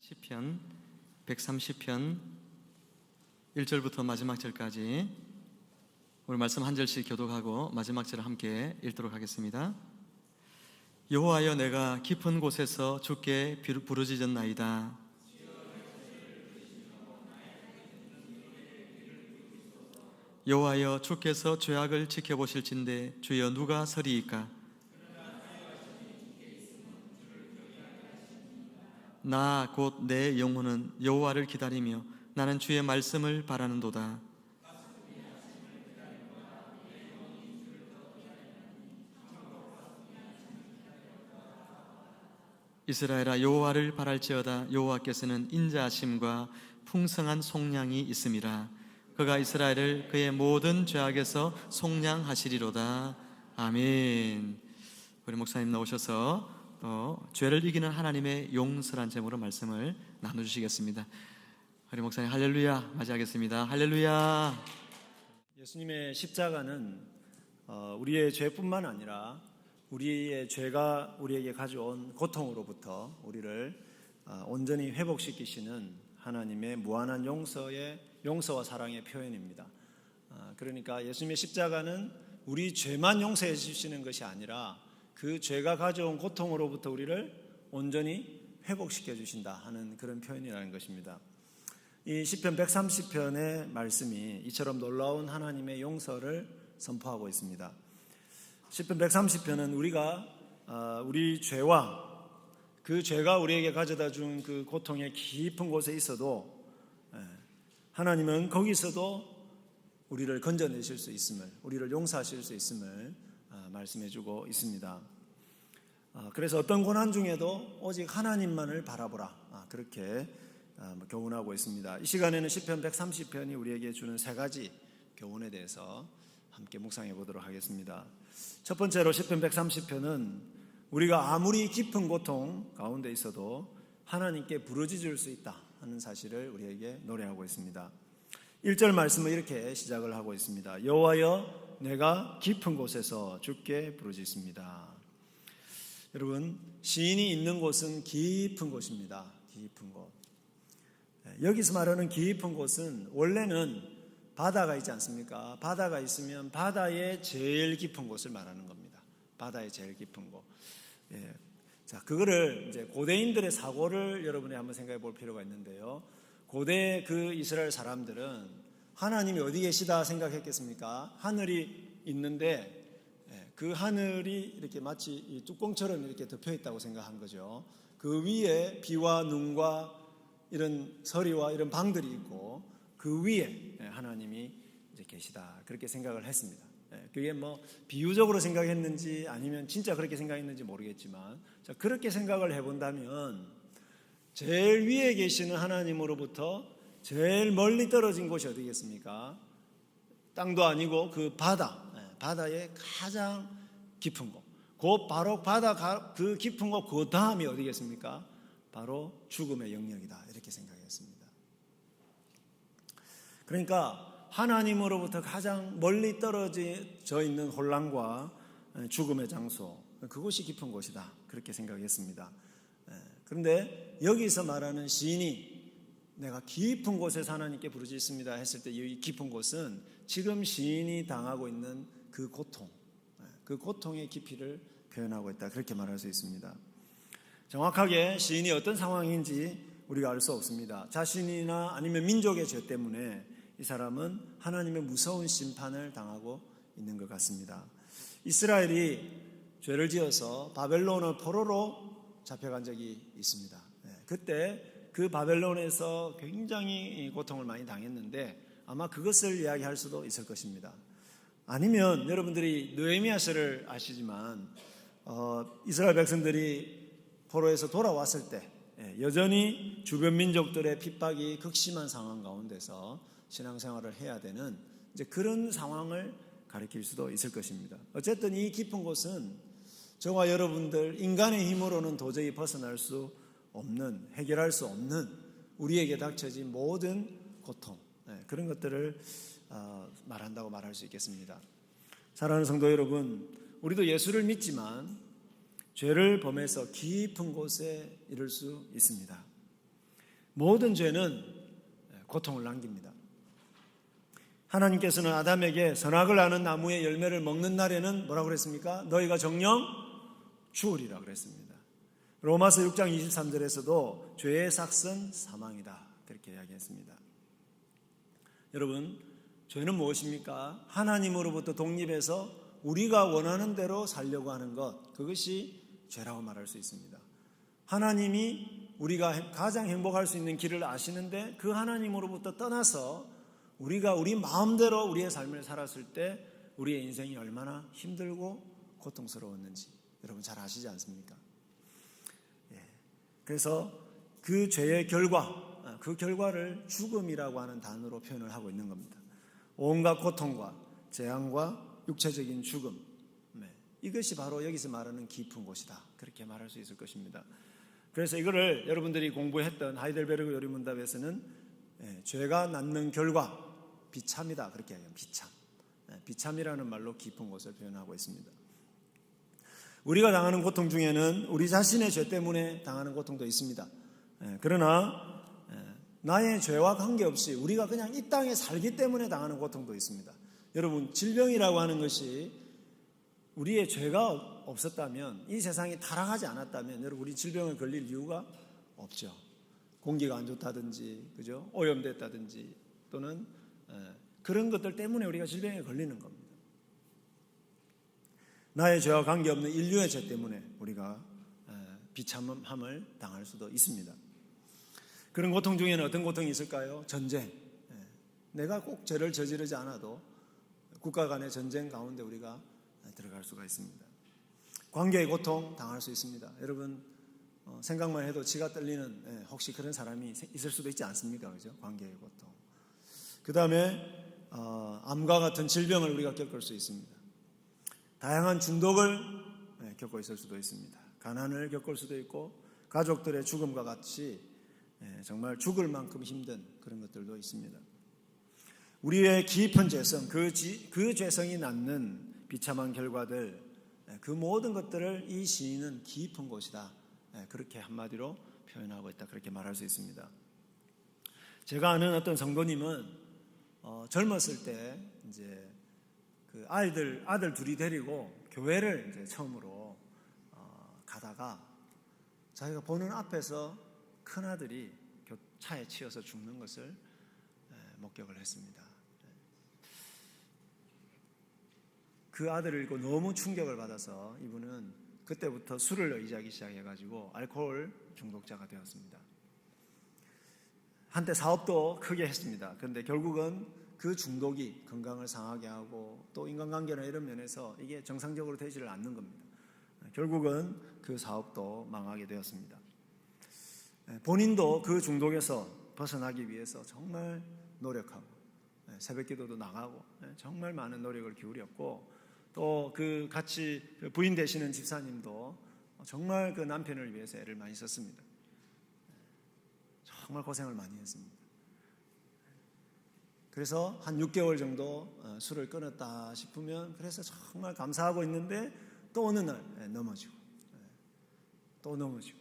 시편 130편 1절부터 마지막 절까지 오늘 말씀 한 절씩 교독하고 마지막 절을 함께 읽도록 하겠습니다. 여호와여, 내가 깊은 곳에서 주께 부르짖었나이다. 여호와여, 주께서 죄악을 지켜보실진대 주여 누가 서리이까? 나 곧 내 영혼은 여호와를 기다리며 나는 주의 말씀을 바라는도다. 이스라엘아, 여호와를 바랄지어다. 여호와께서는 인자하심과 풍성한 속량이 있음이라. 그가 이스라엘을 그의 모든 죄악에서 속량하시리로다. 아멘. 우리 목사님 나오셔서 죄를 이기는 하나님의 용서란 제목으로 말씀을 나눠주시겠습니다. 우리 목사님 할렐루야 맞이하겠습니다. 할렐루야. 예수님의 십자가는 우리의 죄뿐만 아니라 우리의 죄가 우리에게 가져온 고통으로부터 우리를 온전히 회복시키시는 하나님의 무한한 용서와 사랑의 표현입니다. 그러니까 예수님의 십자가는 우리 죄만 용서해 주시는 것이 아니라 그 죄가 가져온 고통으로부터 우리를 온전히 회복시켜 주신다 하는 그런 표현이라는 것입니다. 이 시편 130편의 말씀이 이처럼 놀라운 하나님의 용서를 선포하고 있습니다. 시편 130편은 우리가 우리 죄와 그 죄가 우리에게 가져다 준 그 고통의 깊은 곳에 있어도 하나님은 거기서도 우리를 건져내실 수 있음을, 우리를 용서하실 수 있음을 말씀해 주고 있습니다. 그래서 어떤 고난 중에도 오직 하나님만을 바라보라, 그렇게 교훈하고 있습니다. 이 시간에는 시편 130편이 우리에게 주는 세 가지 교훈에 대해서 함께 묵상해 보도록 하겠습니다. 첫 번째로 시편 130편은 우리가 아무리 깊은 고통 가운데 있어도 하나님께 부르짖을 수 있다 하는 사실을 우리에게 노래하고 있습니다. 1절 말씀을 이렇게 시작을 하고 있습니다. 여호와여, 내가 깊은 곳에서 주께 부르짖습니다. 여러분, 시인이 있는 곳은 깊은 곳입니다. 깊은 곳. 여기서 말하는 깊은 곳은 원래는 바다가 있지 않습니까? 바다가 있으면 바다의 제일 깊은 곳을 말하는 겁니다. 바다의 제일 깊은 곳. 자, 그거를 이제 고대인들의 사고를 여러분이 한번 생각해 볼 필요가 있는데요. 고대 그 이스라엘 사람들은 하나님이 어디 계시다 생각했겠습니까? 하늘이 있는데 그 하늘이 이렇게 마치 뚜껑처럼 이렇게 덮여 있다고 생각한 거죠. 그 위에 비와 눈과 이런 서리와 이런 방들이 있고 그 위에 하나님이 이제 계시다, 그렇게 생각을 했습니다. 그게 뭐 비유적으로 생각했는지 아니면 진짜 그렇게 생각했는지 모르겠지만, 자, 그렇게 생각을 해본다면 제일 위에 계시는 하나님으로부터 제일 멀리 떨어진 곳이 어디겠습니까? 땅도 아니고 그 바다의 가장 깊은 곳, 바로 바다 그 깊은 곳 그 다음이 어디겠습니까? 바로 죽음의 영역이다, 이렇게 생각했습니다. 그러니까 하나님으로부터 가장 멀리 떨어져 있는 혼란과 죽음의 장소, 그곳이 깊은 곳이다, 그렇게 생각했습니다. 그런데 여기서 말하는 시인이 내가 깊은 곳에서 하나님께 부르짖습니다 했을 때 이 깊은 곳은 지금 시인이 당하고 있는 그 고통, 그 고통의 깊이를 표현하고 있다, 그렇게 말할 수 있습니다. 정확하게 시인이 어떤 상황인지 우리가 알 수 없습니다. 자신이나 아니면 민족의 죄 때문에 이 사람은 하나님의 무서운 심판을 당하고 있는 것 같습니다. 이스라엘이 죄를 지어서 바벨론의 포로로 잡혀간 적이 있습니다. 그때 그 바벨론에서 굉장히 고통을 많이 당했는데 아마 그것을 이야기할 수도 있을 것입니다. 아니면 여러분들이 느헤미야서를 아시지만 이스라엘 백성들이 포로에서 돌아왔을 때 여전히 주변 민족들의 핍박이 극심한 상황 가운데서 신앙생활을 해야 되는 이제 그런 상황을 가리킬 수도 있을 것입니다. 어쨌든 이 깊은 곳은 저와 여러분들 인간의 힘으로는 도저히 벗어날 수 없는, 해결할 수 없는 우리에게 닥쳐진 모든 고통, 그런 것들을 말한다고 말할 수 있겠습니다. 사랑하는 성도 여러분, 우리도 예수를 믿지만 죄를 범해서 깊은 곳에 이를 수 있습니다. 모든 죄는 고통을 남깁니다. 하나님께서는 아담에게 선악을 아는 나무의 열매를 먹는 날에는 뭐라고 그랬습니까? 너희가 정령 죽으리라 그랬습니다. 로마서 6장 23절에서도 죄의 삭은 사망이다 그렇게 이야기했습니다. 여러분, 죄는 무엇입니까? 하나님으로부터 독립해서 우리가 원하는 대로 살려고 하는 것, 그것이 죄라고 말할 수 있습니다. 하나님이 우리가 가장 행복할 수 있는 길을 아시는데 그 하나님으로부터 떠나서 우리가 우리 마음대로 우리의 삶을 살았을 때 우리의 인생이 얼마나 힘들고 고통스러웠는지 여러분 잘 아시지 않습니까? 그래서 그 죄의 결과, 그 결과를 죽음이라고 하는 단어로 표현을 하고 있는 겁니다. 온갖 고통과 재앙과 육체적인 죽음, 이것이 바로 여기서 말하는 깊은 곳이다 그렇게 말할 수 있을 것입니다. 그래서 이거를 여러분들이 공부했던 하이델베르그 요리문답에서는 죄가 낳는 결과 비참이다 그렇게 이야기합니다. 비참, 비참이라는 말로 깊은 곳을 표현하고 있습니다. 우리가 당하는 고통 중에는 우리 자신의 죄 때문에 당하는 고통도 있습니다. 그러나 나의 죄와 관계없이 우리가 그냥 이 땅에 살기 때문에 당하는 고통도 있습니다. 여러분, 질병이라고 하는 것이 우리의 죄가 없었다면, 이 세상이 타락하지 않았다면 여러분 우리 질병을 걸릴 이유가 없죠. 공기가 안 좋다든지, 그죠? 오염됐다든지 또는 그런 것들 때문에 우리가 질병에 걸리는 겁니다. 나의 죄와 관계없는 인류의 죄 때문에 우리가 비참함을 당할 수도 있습니다. 그런 고통 중에는 어떤 고통이 있을까요? 전쟁. 내가 꼭 죄를 저지르지 않아도 국가 간의 전쟁 가운데 우리가 들어갈 수가 있습니다. 관계의 고통 당할 수 있습니다. 여러분 생각만 해도 지가 떨리는 혹시 그런 사람이 있을 수도 있지 않습니까? 그죠? 관계의 고통. 그 다음에 암과 같은 질병을 우리가 겪을 수 있습니다. 다양한 중독을 겪고 있을 수도 있습니다. 가난을 겪을 수도 있고 가족들의 죽음과 같이 정말 죽을 만큼 힘든 그런 것들도 있습니다. 우리의 깊은 죄성, 그 죄성이 낳는 비참한 결과들, 그 모든 것들을 이 시인은 깊은 곳이다 그렇게 한마디로 표현하고 있다 그렇게 말할 수 있습니다. 제가 아는 어떤 성도님은 젊었을 때 이제 그 아들 둘이 데리고 교회를 이제 처음으로 가다가 자기가 보는 앞에서 큰 아들이 차에 치여서 죽는 것을 목격을 했습니다. 그 아들을 읽고 너무 충격을 받아서 이분은 그때부터 술을 의지하기 시작해가지고 알코올 중독자가 되었습니다. 한때 사업도 크게 했습니다. 그런데 결국은 그 중독이 건강을 상하게 하고 또 인간관계나 이런 면에서 이게 정상적으로 되지를 않는 겁니다. 결국은 그 사업도 망하게 되었습니다. 본인도 그 중독에서 벗어나기 위해서 정말 노력하고 새벽기도도 나가고 정말 많은 노력을 기울였고 또 그 같이 부인 되시는 집사님도 정말 그 남편을 위해서 애를 많이 썼습니다. 정말 고생을 많이 했습니다. 그래서 한 6개월 정도 술을 끊었다 싶으면 그래서 정말 감사하고 있는데 또 어느 날 넘어지고 또 넘어지고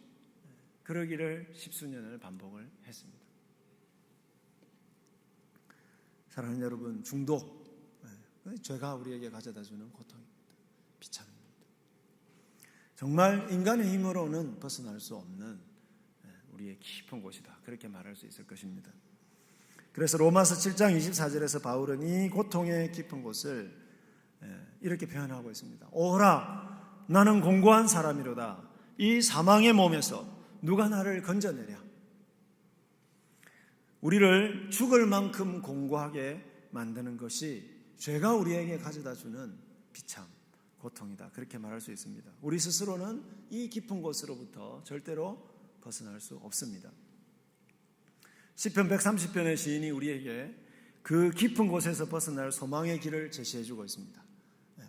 그러기를 10수년을 반복을 했습니다. 사랑하는 여러분, 중독, 죄가 우리에게 가져다주는 고통입니다. 비참입니다. 정말 인간의 힘으로는 벗어날 수 없는 우리의 깊은 곳이다 그렇게 말할 수 있을 것입니다. 그래서 로마서 7장 24절에서 바울은 이 고통의 깊은 곳을 이렇게 표현하고 있습니다. 오라, 나는 공고한 사람이로다. 이 사망의 몸에서 누가 나를 건져내랴. 우리를 죽을 만큼 공고하게 만드는 것이 죄가 우리에게 가져다주는 비참, 고통이다 그렇게 말할 수 있습니다. 우리 스스로는 이 깊은 곳으로부터 절대로 벗어날 수 없습니다. 시편 130편의 시인이 우리에게 그 깊은 곳에서 벗어날 소망의 길을 제시해주고 있습니다.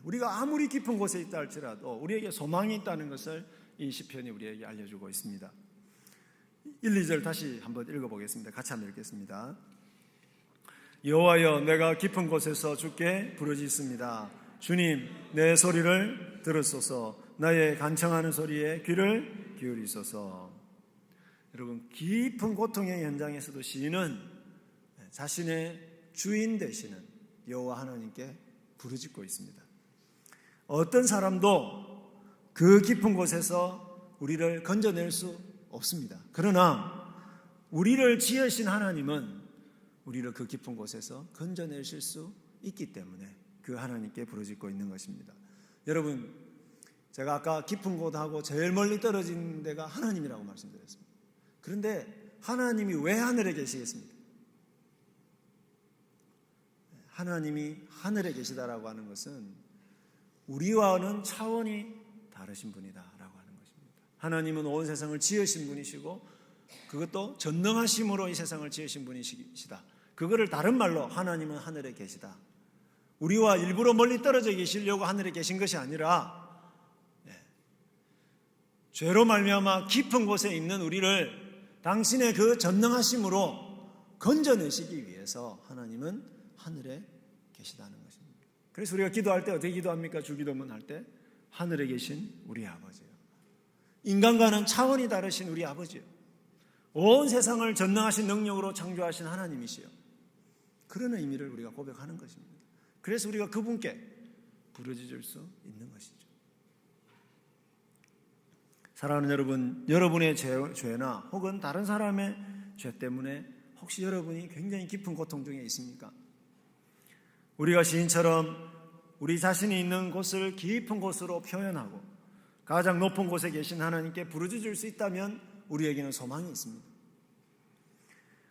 우리가 아무리 깊은 곳에 있다 할지라도 우리에게 소망이 있다는 것을 이 시편이 우리에게 알려주고 있습니다. 1, 2절 다시 한번 읽어보겠습니다. 같이 한번 읽겠습니다. 여호와여, 내가 깊은 곳에서 주께 부르짖습니다. 주님, 내 소리를 들으소서. 나의 간청하는 소리에 귀를 기울이소서. 여러분 깊은 고통의 현장에서도 시인은 자신의 주인 되시는 여호와 하나님께 부르짖고 있습니다. 어떤 사람도 그 깊은 곳에서 우리를 건져낼 수 없습니다. 그러나 우리를 지으신 하나님은 우리를 그 깊은 곳에서 건져내실 수 있기 때문에 그 하나님께 부르짖고 있는 것입니다. 여러분, 제가 아까 깊은 곳하고 제일 멀리 떨어진 데가 하나님이라고 말씀드렸습니다. 그런데 하나님이 왜 하늘에 계시겠습니까? 하나님이 하늘에 계시다라고 하는 것은 우리와는 차원이 다르신 분이다라고 하는 것입니다. 하나님은 온 세상을 지으신 분이시고 그것도 전능하심으로 이 세상을 지으신 분이시다. 그거를 다른 말로 하나님은 하늘에 계시다. 우리와 일부러 멀리 떨어져 계시려고 하늘에 계신 것이 아니라 죄로 말미암아 깊은 곳에 있는 우리를 당신의 그 전능하심으로 건져내시기 위해서 하나님은 하늘에 계시다는 것입니다. 그래서 우리가 기도할 때 어떻게 기도합니까? 주기도문 할 때 하늘에 계신 우리 아버지요. 인간과는 차원이 다르신 우리 아버지요. 온 세상을 전능하신 능력으로 창조하신 하나님이시요. 그런 의미를 우리가 고백하는 것입니다. 그래서 우리가 그분께 부르짖을 수 있는 것이죠. 사랑하는 여러분, 여러분의 죄나 혹은 다른 사람의 죄 때문에 혹시 여러분이 굉장히 깊은 고통 중에 있습니까? 우리가 시인처럼 우리 자신이 있는 곳을 깊은 곳으로 표현하고 가장 높은 곳에 계신 하나님께 부르짖을 수 있다면 우리에게는 소망이 있습니다.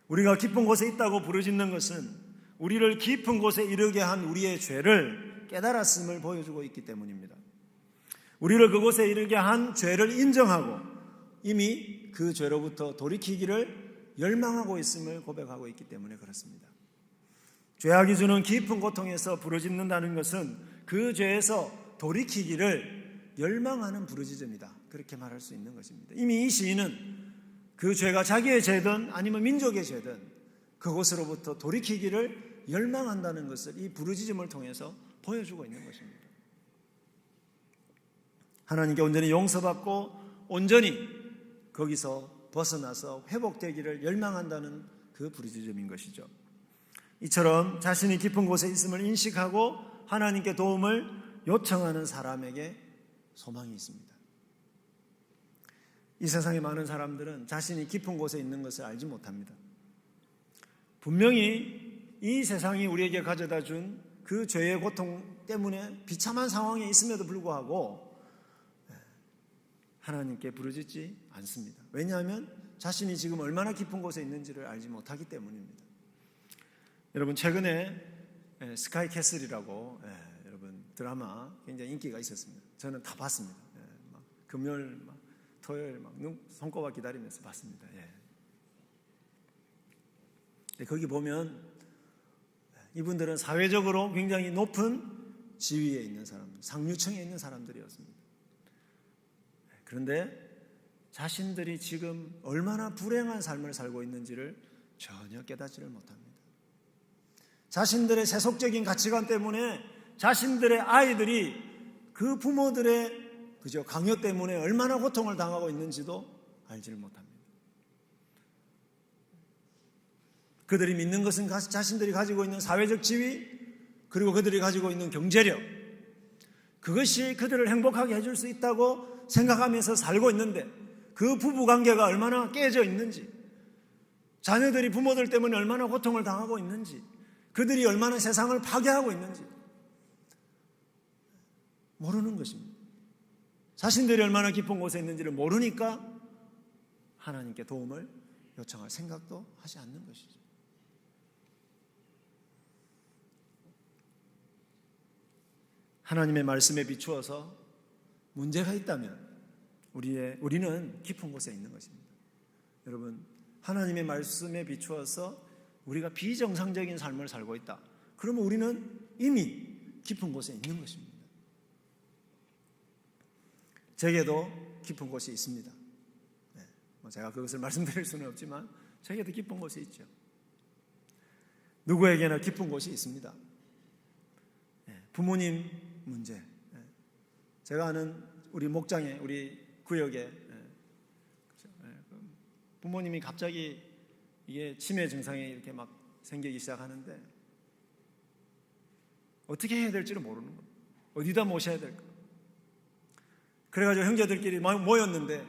우리가 깊은 곳에 있다고 부르짖는 것은 우리를 깊은 곳에 이르게 한 우리의 죄를 깨달았음을 보여주고 있기 때문입니다. 우리를 그곳에 이르게 한 죄를 인정하고 이미 그 죄로부터 돌이키기를 열망하고 있음을 고백하고 있기 때문에 그렇습니다. 죄악이 주는 깊은 고통에서 부르짖는다는 것은 그 죄에서 돌이키기를 열망하는 부르짖음이다. 그렇게 말할 수 있는 것입니다. 이미 이 시인은 그 죄가 자기의 죄든 아니면 민족의 죄든 그곳으로부터 돌이키기를 열망한다는 것을 이 부르짖음을 통해서 보여주고 있는 것입니다. 하나님께 온전히 용서받고 온전히 거기서 벗어나서 회복되기를 열망한다는 그 부르짖음인 것이죠. 이처럼 자신이 깊은 곳에 있음을 인식하고 하나님께 도움을 요청하는 사람에게 소망이 있습니다. 이 세상의 많은 사람들은 자신이 깊은 곳에 있는 것을 알지 못합니다. 분명히 이 세상이 우리에게 가져다 준 그 죄의 고통 때문에 비참한 상황에 있음에도 불구하고 하나님께 부르짖지 않습니다. 왜냐하면 자신이 지금 얼마나 깊은 곳에 있는지를 알지 못하기 때문입니다. 여러분, 최근에 스카이 캐슬이라고 여러분 드라마 굉장히 인기가 있었습니다. 저는 다 봤습니다. 막 금요일, 막 토요일 막 손꼽아 기다리면서 봤습니다. 거기 보면 이분들은 사회적으로 굉장히 높은 지위에 있는 사람들, 상류층에 있는 사람들이었습니다. 그런데 자신들이 지금 얼마나 불행한 삶을 살고 있는지를 전혀 깨닫지를 못합니다. 자신들의 세속적인 가치관 때문에 자신들의 아이들이 그 부모들의 강요 때문에 얼마나 고통을 당하고 있는지도 알지를 못합니다. 그들이 믿는 것은 자신들이 가지고 있는 사회적 지위, 그리고 그들이 가지고 있는 경제력, 그것이 그들을 행복하게 해줄 수 있다고 생각하면서 살고 있는데 그 부부관계가 얼마나 깨져 있는지, 자녀들이 부모들 때문에 얼마나 고통을 당하고 있는지, 그들이 얼마나 세상을 파괴하고 있는지 모르는 것입니다. 자신들이 얼마나 깊은 곳에 있는지를 모르니까 하나님께 도움을 요청할 생각도 하지 않는 것이죠. 하나님의 말씀에 비추어서 문제가 있다면 우리는 깊은 곳에 있는 것입니다. 여러분, 하나님의 말씀에 비추어서 우리가 비정상적인 삶을 살고 있다. 그러면 우리는 이미 깊은 곳에 있는 것입니다. 제게도 깊은 곳이 있습니다. 제가 그것을 말씀드릴 수는 없지만 제게도 깊은 곳이 있죠. 누구에게나 깊은 곳이 있습니다. 부모님 문제. 제가 아는 우리 목장에, 우리 구역에 부모님이 갑자기 이게 치매 증상이 이렇게 막 생기기 시작하는데 어떻게 해야 될지를 모르는 거예요. 어디다 모셔야 될까? 그래가지고 형제들끼리 모였는데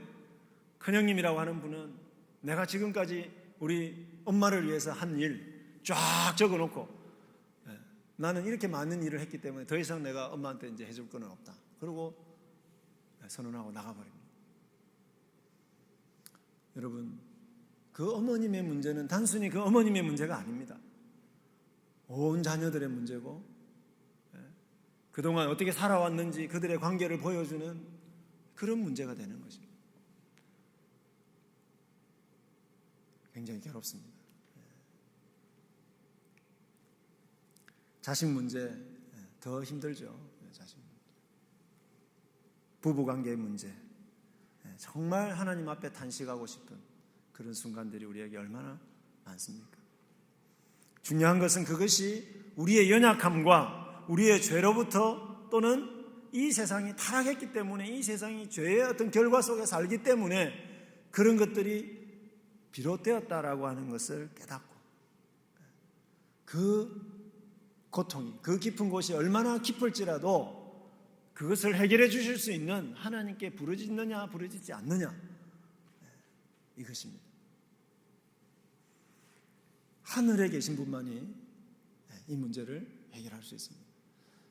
큰형님이라고 하는 분은 내가 지금까지 우리 엄마를 위해서 한 일 쫙 적어놓고 나는 이렇게 많은 일을 했기 때문에 더 이상 내가 엄마한테 이제 해줄 거는 없다. 그리고 선언하고 나가버립니다. 여러분, 그 어머님의 문제는 단순히 그 어머님의 문제가 아닙니다. 온 자녀들의 문제고 그동안 어떻게 살아왔는지 그들의 관계를 보여주는 그런 문제가 되는 것입니다. 굉장히 괴롭습니다. 자식 문제 더 힘들죠. 자식 문제. 부부관계의 문제, 정말 하나님 앞에 탄식하고 싶은 그런 순간들이 우리에게 얼마나 많습니까? 중요한 것은 그것이 우리의 연약함과 우리의 죄로부터 또는 이 세상이 타락했기 때문에 이 세상이 죄의 어떤 결과 속에 살기 때문에 그런 것들이 비롯되었다라고 하는 것을 깨닫고 그 고통이 그 깊은 곳이 얼마나 깊을지라도 그것을 해결해 주실 수 있는 하나님께 부르짖느냐 부르짖지 않느냐 이것입니다. 하늘에 계신 분만이 이 문제를 해결할 수 있습니다.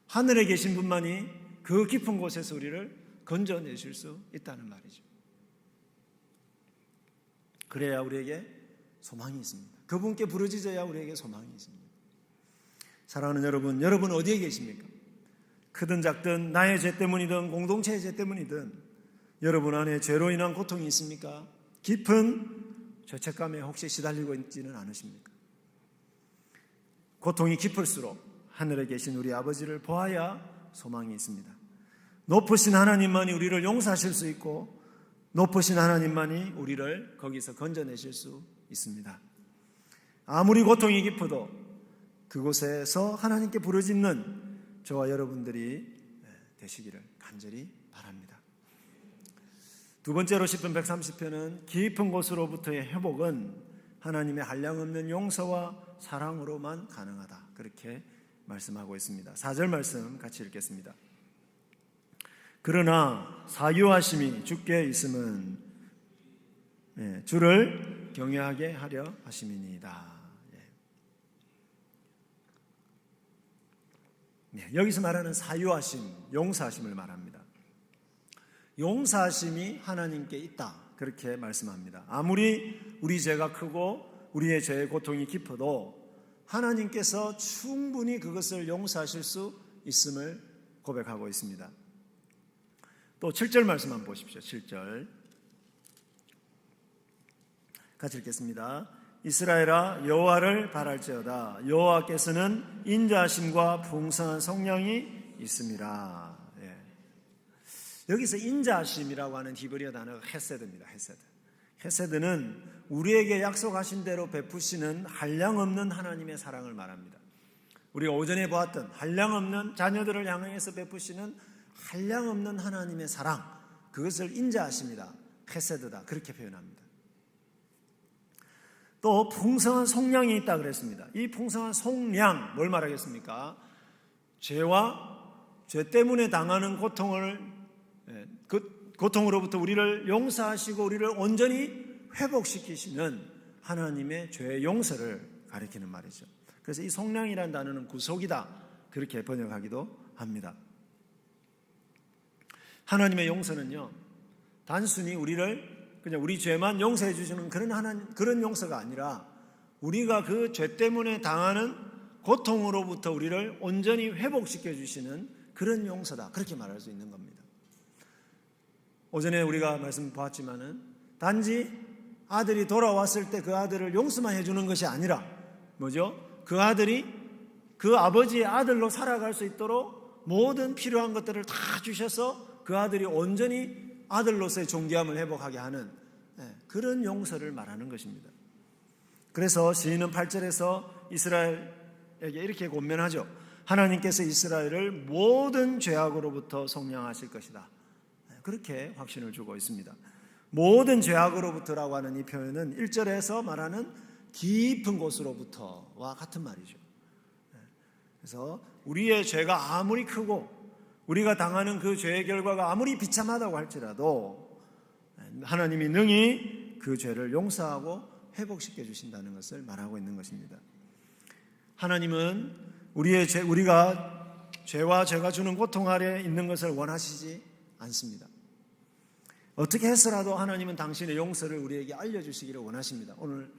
하늘에 계신 분만이 그 깊은 곳에서 우리를 건져내실 수 있다는 말이죠. 그래야 우리에게 소망이 있습니다. 그분께 부르짖어야 우리에게 소망이 있습니다. 사랑하는 여러분, 여러분 어디에 계십니까? 크든 작든 나의 죄 때문이든 공동체의 죄 때문이든 여러분 안에 죄로 인한 고통이 있습니까? 깊은 죄책감에 혹시 시달리고 있지는 않으십니까? 고통이 깊을수록 하늘에 계신 우리 아버지를 보아야 소망이 있습니다. 높으신 하나님만이 우리를 용서하실 수 있고 높으신 하나님만이 우리를 거기서 건져내실 수 있습니다. 아무리 고통이 깊어도 그곳에서 하나님께 부르짖는 저와 여러분들이 되시기를 간절히 바랍니다. 두 번째로 시편 130편은 깊은 곳으로부터의 회복은 하나님의 한량없는 용서와 사랑으로만 가능하다. 그렇게 말씀하고 있습니다. 4절 말씀 같이 읽겠습니다. 그러나 사유하심이 주께 있음은 주를 경외하게 하려 하심이니이다. 여기서 말하는 사유하심, 용서하심을 말합니다. 용서하심이 하나님께 있다. 그렇게 말씀합니다. 아무리 우리 죄가 크고 우리의 죄의 고통이 깊어도 하나님께서 충분히 그것을 용서하실 수 있음을 고백하고 있습니다. 또 7절 말씀 한번 보십시오. 7절 같이 읽겠습니다. 이스라엘아 여호와를 바랄지어다. 여호와께서는 인자하심과 풍성한 성량이 있음이라. 여기서 인자하심이라고 하는 히브리어 단어가 헤세드입니다. 헤세드는 우리에게 약속하신 대로 베푸시는 한량없는 하나님의 사랑을 말합니다. 우리가 오전에 보았던 한량없는 자녀들을 향해서 베푸시는 한량없는 하나님의 사랑, 그것을 인자하심이다, 헤세드다 그렇게 표현합니다. 또 풍성한 속량이 있다 그랬습니다. 이 풍성한 속량 뭘 말하겠습니까? 죄와 죄 때문에 당하는 고통으로부터 우리를 용서하시고 우리를 온전히 회복시키시는 하나님의 죄의 용서를 가리키는 말이죠. 그래서 이 속량이라는 단어는 구속이다 그렇게 번역하기도 합니다. 하나님의 용서는요, 단순히 우리를 그냥 우리 죄만 용서해 주시는 그런 용서가 아니라 우리가 그 죄 때문에 당하는 고통으로부터 우리를 온전히 회복시켜 주시는 그런 용서다. 그렇게 말할 수 있는 겁니다. 오전에 우리가 말씀 보았지만은 단지 아들이 돌아왔을 때 그 아들을 용서만 해주는 것이 아니라 뭐죠? 그 아들이 그 아버지의 아들로 살아갈 수 있도록 모든 필요한 것들을 다 주셔서 그 아들이 온전히 아들로서의 존귀함을 회복하게 하는 그런 용서를 말하는 것입니다. 그래서 시인은 8절에서 이스라엘에게 이렇게 권면하죠. 하나님께서 이스라엘을 모든 죄악으로부터 속량하실 것이다. 그렇게 확신을 주고 있습니다. 모든 죄악으로부터라고 하는 이 표현은 1절에서 말하는 깊은 곳으로부터와 같은 말이죠. 그래서 우리의 죄가 아무리 크고 우리가 당하는 그 죄의 결과가 아무리 비참하다고 할지라도 하나님이 능히 그 죄를 용서하고 회복시켜 주신다는 것을 말하고 있는 것입니다. 하나님은 우리가 죄와 죄가 주는 고통 아래 있는 것을 원하시지 않습니다. 어떻게 해서라도 하나님은 당신의 용서를 우리에게 알려주시기를 원하십니다. 오늘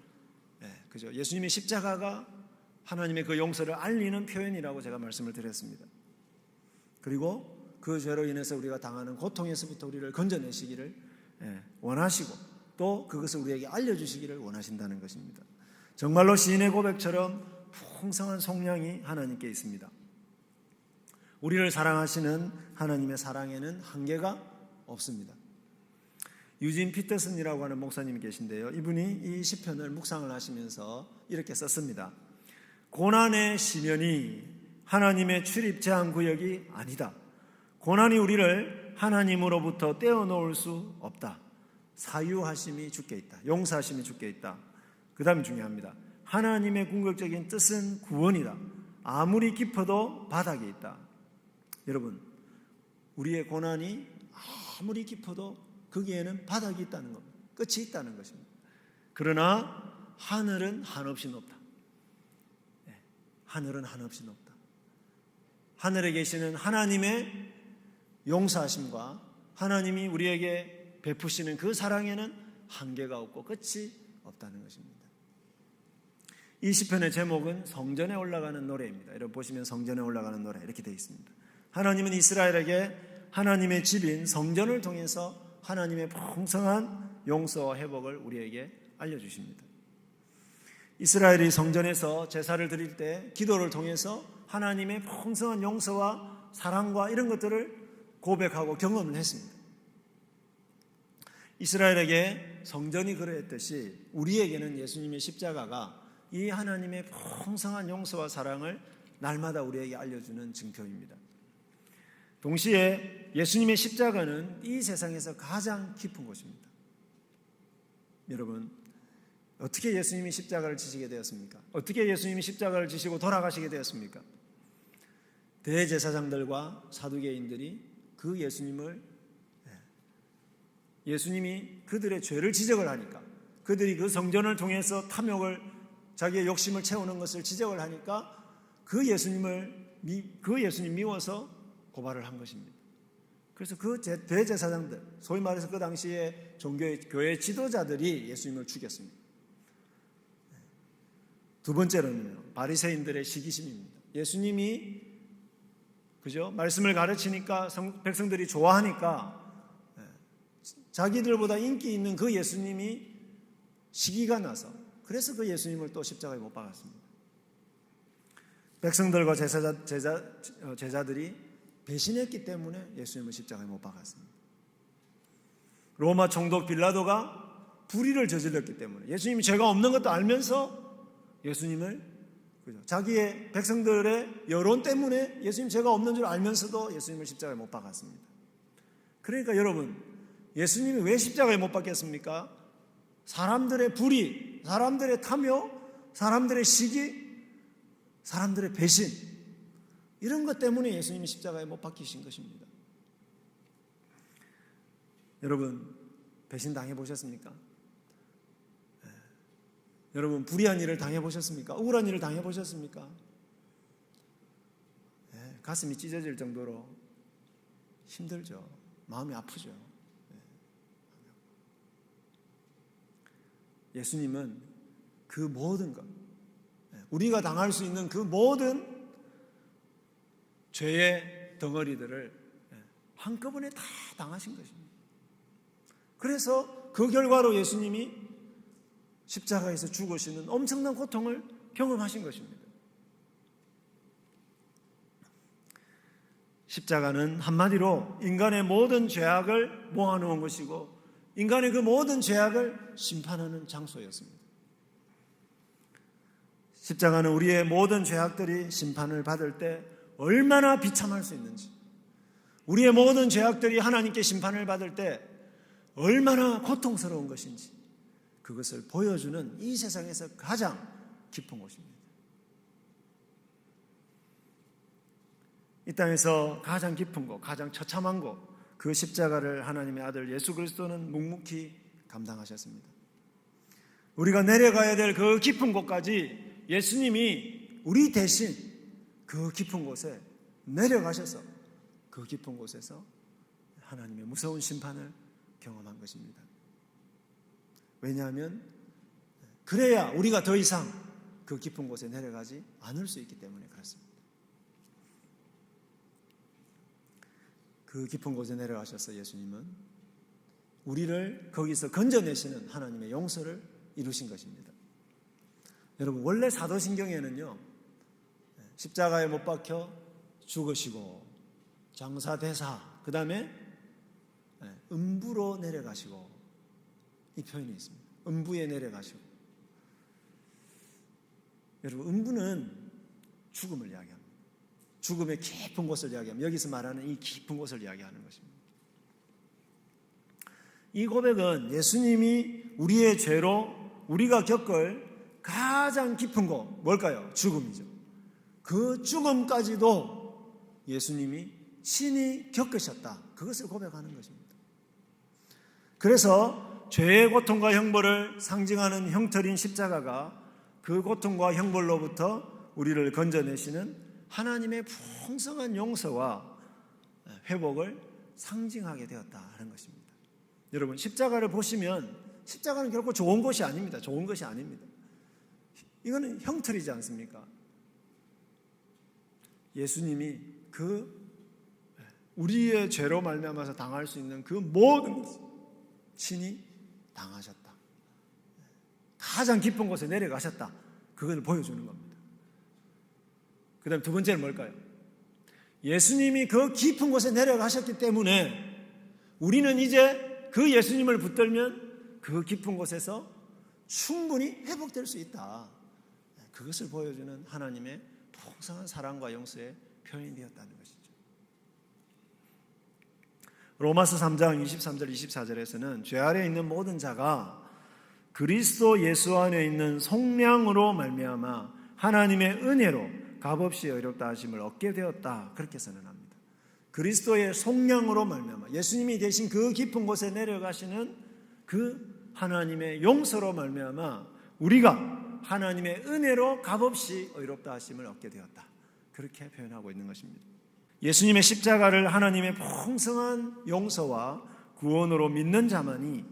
그죠? 예수님의 십자가가 하나님의 그 용서를 알리는 표현이라고 제가 말씀을 드렸습니다. 그리고 그 죄로 인해서 우리가 당하는 고통에서부터 우리를 건져내시기를 원하시고 또 그것을 우리에게 알려주시기를 원하신다는 것입니다. 정말로 시인의 고백처럼 풍성한 속량이 하나님께 있습니다. 우리를 사랑하시는 하나님의 사랑에는 한계가 없습니다. 유진 피터슨이라고 하는 목사님이 계신데요. 이분이 이 시편을 묵상을 하시면서 이렇게 썼습니다. 고난의 시면이 하나님의 출입 제한 구역이 아니다. 고난이 우리를 하나님으로부터 떼어놓을 수 없다. 사유하심이 주께 있다. 용서하심이 주께 있다. 그 다음 중요합니다. 하나님의 궁극적인 뜻은 구원이다. 아무리 깊어도 바닥에 있다. 여러분, 우리의 고난이 아무리 깊어도 거기에는 바닥이 있다는 겁니다. 끝이 있다는 것입니다. 그러나 하늘은 한없이 높다. 하늘은 한없이 높다. 하늘에 계시는 하나님의 용서하심과 하나님이 우리에게 베푸시는 그 사랑에는 한계가 없고 끝이 없다는 것입니다. 이 시편의 제목은 성전에 올라가는 노래입니다. 여러분 보시면 성전에 올라가는 노래 이렇게 되어 있습니다. 하나님은 이스라엘에게 하나님의 집인 성전을 통해서 하나님의 풍성한 용서와 회복을 우리에게 알려주십니다. 이스라엘이 성전에서 제사를 드릴 때 기도를 통해서 하나님의 풍성한 용서와 사랑과 이런 것들을 고백하고 경험을 했습니다. 이스라엘에게 성전이 그러했듯이 우리에게는 예수님의 십자가가 이 하나님의 풍성한 용서와 사랑을 날마다 우리에게 알려주는 증표입니다. 동시에 예수님의 십자가는 이 세상에서 가장 깊은 곳입니다. 여러분, 어떻게 예수님이 십자가를 지시게 되었습니까? 어떻게 예수님이 십자가를 지시고 돌아가시게 되었습니까? 대제사장들과 사두개인들이 그 예수님이 그들의 죄를 지적을 하니까, 그들이 그 성전을 통해서 탐욕을, 자기의 욕심을 채우는 것을 지적을 하니까 그 예수님 미워서 고발을 한 것입니다. 그래서 그 대제사장들, 소위 말해서 그 당시에 교회 지도자들이 예수님을 죽였습니다. 두 번째로는요, 바리새인들의 시기심입니다. 예수님이 그죠? 말씀을 가르치니까 백성들이 좋아하니까 자기들보다 인기 있는 그 예수님이 시기가 나서 그래서 그 예수님을 또 십자가에 못 박았습니다. 백성들과 제자들이 배신했기 때문에 예수님을 십자가에 못 박았습니다. 로마 총독 빌라도가 불의를 저질렀기 때문에 예수님이 죄가 없는 것도 알면서 예수님을 자기의 백성들의 여론 때문에 예수님 죄가 없는 줄 알면서도 예수님을 십자가에 못 박았습니다. 그러니까 여러분, 예수님이 왜 십자가에 못 박혔습니까? 사람들의 불의, 사람들의 탐욕, 사람들의 시기, 사람들의 배신, 이런 것 때문에 예수님이 십자가에 못 박히신 것입니다. 여러분, 배신 당해보셨습니까? 여러분, 불의한 일을 당해보셨습니까? 억울한 일을 당해보셨습니까? 가슴이 찢어질 정도로 힘들죠. 마음이 아프죠. 예수님은 그 모든 것, 우리가 당할 수 있는 그 모든 죄의 덩어리들을 한꺼번에 다 당하신 것입니다. 그래서 그 결과로 예수님이 십자가에서 죽으시는 엄청난 고통을 경험하신 것입니다. 십자가는 한마디로 인간의 모든 죄악을 모아놓은 것이고 인간의 그 모든 죄악을 심판하는 장소였습니다. 십자가는 우리의 모든 죄악들이 심판을 받을 때 얼마나 비참할 수 있는지, 우리의 모든 죄악들이 하나님께 심판을 받을 때 얼마나 고통스러운 것인지 그것을 보여주는 이 세상에서 가장 깊은 곳입니다. 이 땅에서 가장 깊은 곳, 가장 처참한 곳, 그 십자가를 하나님의 아들 예수 그리스도는 묵묵히 감당하셨습니다. 우리가 내려가야 될 그 깊은 곳까지 예수님이 우리 대신 그 깊은 곳에 내려가셔서 그 깊은 곳에서 하나님의 무서운 심판을 경험한 것입니다. 왜냐하면 그래야 우리가 더 이상 그 깊은 곳에 내려가지 않을 수 있기 때문에 그렇습니다. 그 깊은 곳에 내려가셔서 예수님은 우리를 거기서 건져내시는 하나님의 용서를 이루신 것입니다. 여러분, 원래 사도신경에는요, 십자가에 못 박혀 죽으시고 장사대사, 그 다음에 음부로 내려가시고, 이 표현이 있습니다. 음부에 내려가시고. 여러분, 음부는 죽음을 이야기합니다. 죽음의 깊은 곳을 이야기합니다. 여기서 말하는 이 깊은 곳을 이야기하는 것입니다. 이 고백은 예수님이 우리의 죄로 우리가 겪을 가장 깊은 곳, 뭘까요? 죽음이죠. 그 죽음까지도 예수님이 친히 겪으셨다. 그것을 고백하는 것입니다. 그래서 죄의 고통과 형벌을 상징하는 형틀인 십자가가 그 고통과 형벌로부터 우리를 건져내시는 하나님의 풍성한 용서와 회복을 상징하게 되었다 하는 것입니다. 여러분, 십자가를 보시면 십자가는 결코 좋은 것이 아닙니다. 좋은 것이 아닙니다. 이거는 형틀이지 않습니까? 예수님이 그 우리의 죄로 말미암아서 당할 수 있는 그 모든 것을 친히 당하셨다. 가장 깊은 곳에 내려가셨다. 그걸 보여주는 겁니다. 그 다음 두 번째는 뭘까요? 예수님이 그 깊은 곳에 내려가셨기 때문에 우리는 이제 그 예수님을 붙들면 그 깊은 곳에서 충분히 회복될 수 있다. 그것을 보여주는 하나님의 풍성한 사랑과 용서의 표현이 되었다는 것이죠. 로마서 3장 23절 24절에서는 죄 아래 있는 모든 자가 그리스도 예수 안에 있는 속량으로 말미암아 하나님의 은혜로 값없이 의롭다 하심을 얻게 되었다. 그렇게 선언합니다. 그리스도의 속량으로 말미암아 예수님이 대신 그 깊은 곳에 내려가시는 그 하나님의 용서로 말미암아 우리가 하나님의 은혜로 값없이 의롭다 하심을 얻게 되었다. 그렇게 표현하고 있는 것입니다. 예수님의 십자가를 하나님의 풍성한 용서와 구원으로 믿는 자만이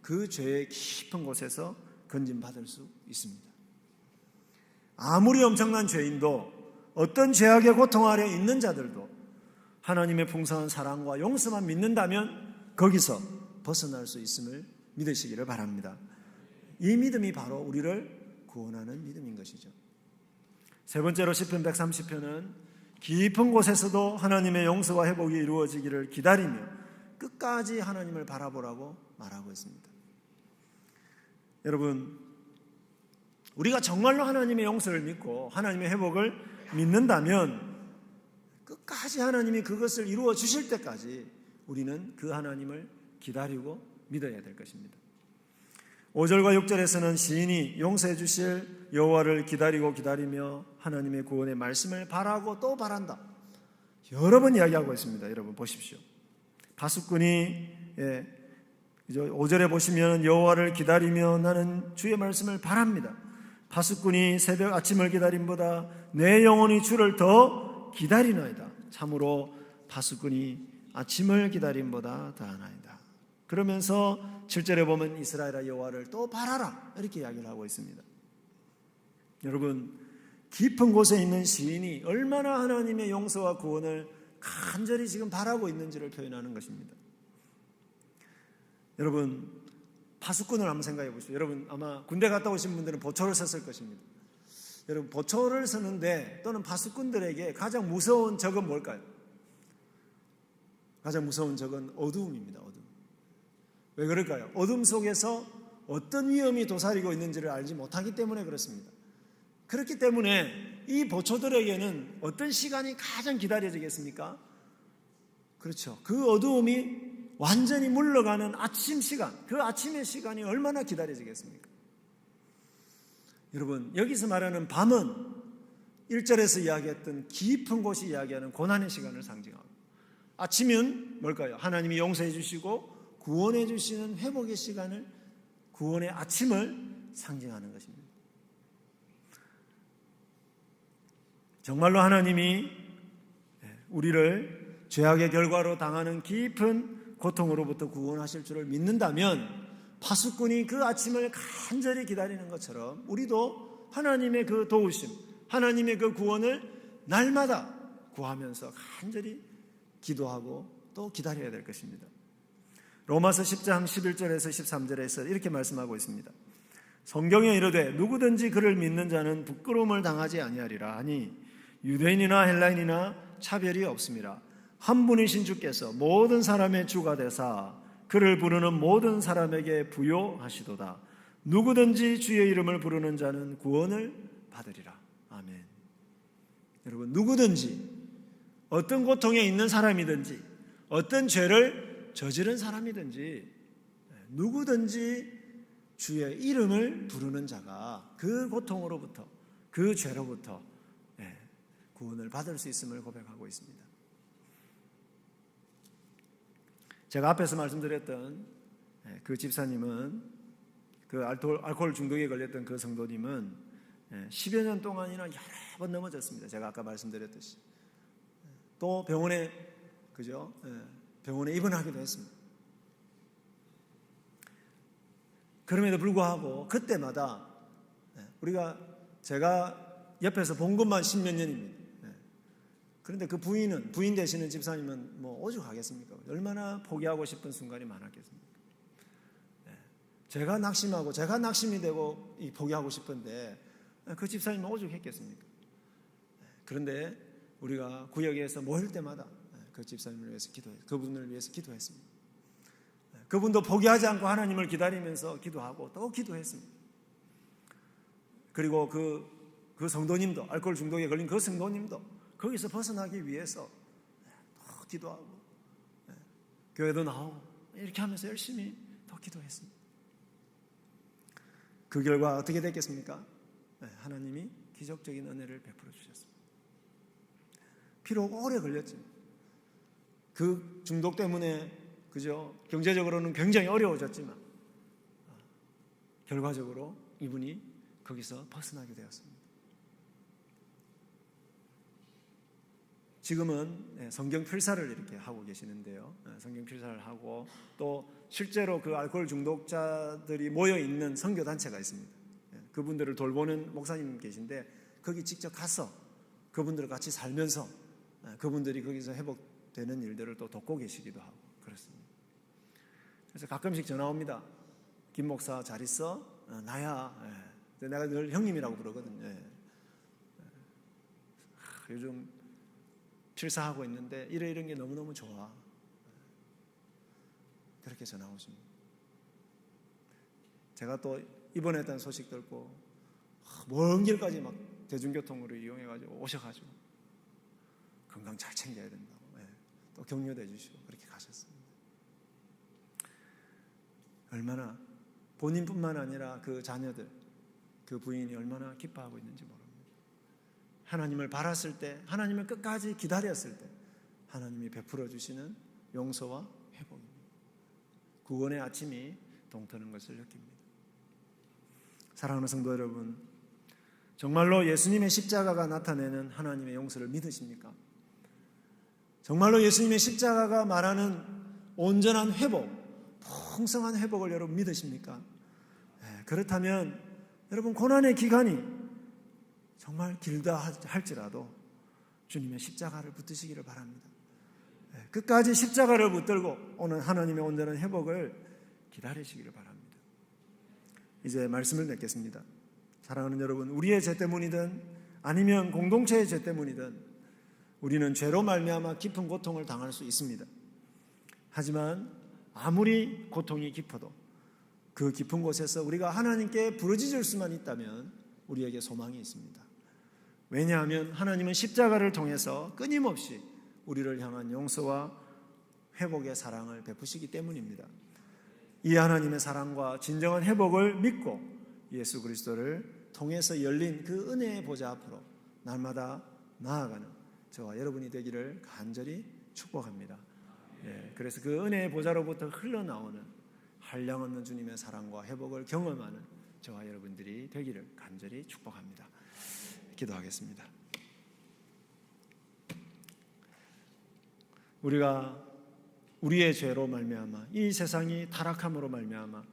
그 죄의 깊은 곳에서 건진받을 수 있습니다. 아무리 엄청난 죄인도 어떤 죄악의 고통 아래 있는 자들도 하나님의 풍성한 사랑과 용서만 믿는다면 거기서 벗어날 수 있음을 믿으시기를 바랍니다. 이 믿음이 바로 우리를 구원하는 믿음인 것이죠. 세 번째로 시편 130편은 깊은 곳에서도 하나님의 용서와 회복이 이루어지기를 기다리며 끝까지 하나님을 바라보라고 말하고 있습니다. 여러분, 우리가 정말로 하나님의 용서를 믿고 하나님의 회복을 믿는다면 끝까지 하나님이 그것을 이루어 주실 때까지 우리는 그 하나님을 기다리고 믿어야 될 것입니다. 5절과 6절에서는 시인이 용서해 주실 여호와를 기다리며 하나님의 구원의 말씀을 바라고 또 바란다. 여러 번 이야기하고 있습니다. 여러분 보십시오. 파수꾼이 5절에 보시면 여호와를 기다리며 나는 주의 말씀을 바랍니다. 파수꾼이 새벽 아침을 기다림보다 내 영혼이 주를 더 기다리나이다. 참으로 파수꾼이 아침을 기다림보다 더하나이다. 그러면서 7절에 보면 이스라엘아 여호와를 또 바라라 이렇게 이야기를 하고 있습니다. 여러분, 깊은 곳에 있는 시인이 얼마나 하나님의 용서와 구원을 간절히 지금 바라고 있는지를 표현하는 것입니다. 여러분, 파수꾼을 한번 생각해 보십시오. 여러분 아마 군대 갔다 오신 분들은 보초를 썼을 것입니다. 여러분, 보초를 쓰는데 또는 파수꾼들에게 가장 무서운 적은 뭘까요? 가장 무서운 적은 어두움입니다. 어두움. 왜 그럴까요? 어둠 속에서 어떤 위험이 도사리고 있는지를 알지 못하기 때문에 그렇습니다. 그렇기 때문에 이 보초들에게는 어떤 시간이 가장 기다려지겠습니까? 그렇죠. 그 어두움이 완전히 물러가는 아침 시간, 그 아침의 시간이 얼마나 기다려지겠습니까? 여러분, 여기서 말하는 밤은 1절에서 이야기했던 깊은 곳이 이야기하는 고난의 시간을 상징하고, 아침은 뭘까요? 하나님이 용서해 주시고 구원해 주시는 회복의 시간을, 구원의 아침을 상징하는 것입니다. 정말로 하나님이 우리를 죄악의 결과로 당하는 깊은 고통으로부터 구원하실 줄을 믿는다면, 파수꾼이 그 아침을 간절히 기다리는 것처럼 우리도 하나님의 그 도우심, 하나님의 그 구원을 날마다 구하면서 간절히 기도하고 또 기다려야 될 것입니다. 로마서 10장 11절에서 13절에서 이렇게 말씀하고 있습니다. 성경에 이르되 누구든지 그를 믿는 자는 부끄러움을 당하지 아니하리라 하니 유대인이나 헬라인이나 차별이 없음이라. 한 분이신 주께서 모든 사람의 주가 되사 그를 부르는 모든 사람에게 부요하시도다. 누구든지 주의 이름을 부르는 자는 구원을 받으리라. 아멘. 여러분, 누구든지 어떤 고통에 있는 사람이든지 어떤 죄를 저지른 사람이든지 누구든지 주의 이름을 부르는 자가 그 고통으로부터, 그 죄로부터 구원을 받을 수 있음을 고백하고 있습니다. 제가 앞에서 말씀드렸던 그 집사님은, 그 알코올 중독에 걸렸던 그 성도님은 10여 년 동안이나 여러 번 넘어졌습니다. 제가 아까 말씀드렸듯이. 또 병원에 입원하기도 했습니다. 그럼에도 불구하고 그때마다 제가 옆에서 본 것만 10몇 년입니다. 그런데 그 부인 되시는 집사님은 뭐 오죽하겠습니까? 얼마나 포기하고 싶은 순간이 많았겠습니까? 제가 낙심이 되고 포기하고 싶은데 그 집사님은 오죽했겠습니까? 그런데 우리가 구역에서 모일 때마다 그 집사님을 위해서 그분을 위해서 기도했습니다. 그분도 포기하지 않고 하나님을 기다리면서 기도하고 또 기도했습니다. 그리고 그 성도님도, 알코올 중독에 걸린 그 성도님도 거기서 벗어나기 위해서 또 기도하고 교회도 나오고 이렇게 하면서 열심히 더 기도했습니다. 그 결과 어떻게 됐겠습니까? 하나님이 기적적인 은혜를 베풀어 주셨습니다. 비록 오래 걸렸지만 그 중독 때문에 경제적으로는 굉장히 어려워졌지만 결과적으로 이분이 거기서 벗어나게 되었습니다. 지금은 성경 필사를 이렇게 하고 계시는데요. 성경 필사를 하고 또 실제로 그 알코올 중독자들이 모여 있는 선교 단체가 있습니다. 그분들을 돌보는 목사님 계신데 거기 직접 가서 그분들과 같이 살면서 그분들이 거기서 회복되는 일들을 또 돕고 계시기도 하고 그렇습니다. 그래서 가끔씩 전화 옵니다. 김 목사 잘 있어? 나야. 내가 늘 형님이라고 부르거든요. 요즘 필사하고 있는데 이런 게 너무너무 좋아. 그렇게 전화 오십니다. 제가 또 입원했다는 소식 듣고 먼 길까지 막 대중교통으로 이용해가지고 오셔가지고 건강 잘 챙겨야 된다고 또 격려도 해주시고 그렇게 가셨습니다. 얼마나 본인뿐만 아니라 그 자녀들, 그 부인이 얼마나 기뻐하고 있는지 모릅니다. 하나님을 바랐을 때, 하나님을 끝까지 기다렸을 때 하나님이 베풀어 주시는 용서와 회복입니다. 구원의 아침이 동트는 것을 느낍니다. 사랑하는 성도 여러분, 정말로 예수님의 십자가가 나타내는 하나님의 용서를 믿으십니까? 정말로 예수님의 십자가가 말하는 온전한 회복, 풍성한 회복을 여러분 믿으십니까? 그렇다면 여러분 고난의 기간이 정말 길다 할지라도 주님의 십자가를 붙드시기를 바랍니다. 끝까지 십자가를 붙들고 오는 하나님의 온전한 회복을 기다리시기를 바랍니다. 이제 말씀을 맺겠습니다. 사랑하는 여러분, 우리의 죄 때문이든 아니면 공동체의 죄 때문이든 우리는 죄로 말미암아 깊은 고통을 당할 수 있습니다. 하지만 아무리 고통이 깊어도 그 깊은 곳에서 우리가 하나님께 부르짖을 수만 있다면 우리에게 소망이 있습니다. 왜냐하면 하나님은 십자가를 통해서 끊임없이 우리를 향한 용서와 회복의 사랑을 베푸시기 때문입니다. 이 하나님의 사랑과 진정한 회복을 믿고 예수 그리스도를 통해서 열린 그 은혜의 보좌 앞으로 날마다 나아가는 저와 여러분이 되기를 간절히 축복합니다. 그래서 그 은혜의 보좌로부터 흘러나오는 한량없는 주님의 사랑과 회복을 경험하는 저와 여러분들이 되기를 간절히 축복합니다. 기도하겠습니다. 우리가 우리의 죄로 말미암아 이 세상이 타락함으로 말미암아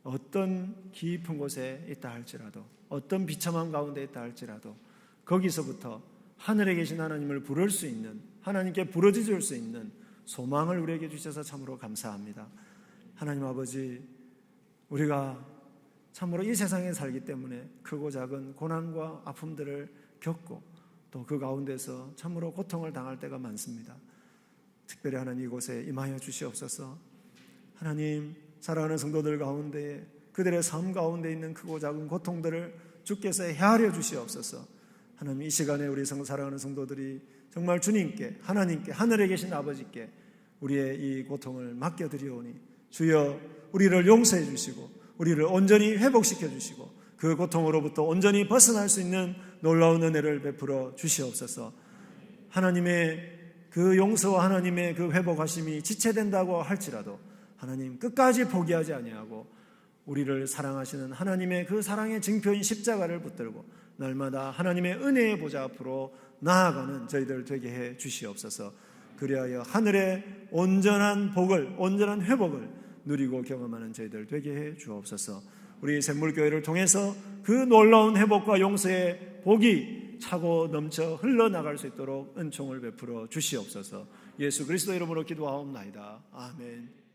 어떤 깊은 곳에 있다 할지라도 어떤 비참함 가운데 있다 할지라도 거기서부터 하늘에 계신 하나님을 부를 수 있는 하나님께 부르짖을 수 있는 소망을 우리에게 주셔서 참으로 감사합니다. 하나님 아버지, 우리가 참으로 이 세상에 살기 때문에 크고 작은 고난과 아픔들을 겪고 또 그 가운데서 참으로 고통을 당할 때가 많습니다. 특별히 하나님 이곳에 임하여 주시옵소서. 하나님, 사랑하는 성도들 가운데 그들의 삶 가운데 있는 크고 작은 고통들을 주께서 헤아려 주시옵소서. 하나님, 이 시간에 우리 사랑하는 성도들이 정말 주님께, 하나님께, 하늘에 계신 아버지께 우리의 이 고통을 맡겨드리오니 주여 우리를 용서해 주시고 우리를 온전히 회복시켜 주시고 그 고통으로부터 온전히 벗어날 수 있는 놀라운 은혜를 베풀어 주시옵소서. 하나님의 그 용서와 하나님의 그 회복하심이 지체된다고 할지라도 하나님 끝까지 포기하지 아니하고 우리를 사랑하시는 하나님의 그 사랑의 증표인 십자가를 붙들고 날마다 하나님의 은혜의 보좌 앞으로 나아가는 저희들 되게 해 주시옵소서. 그리하여 하늘의 온전한 복을, 온전한 회복을 누리고 경험하는 저희들 되게 해 주옵소서. 우리 샘물교회를 통해서 그 놀라운 회복과 용서의 복이 차고 넘쳐 흘러나갈 수 있도록 은총을 베풀어 주시옵소서. 예수 그리스도 이름으로 기도하옵나이다. 아멘.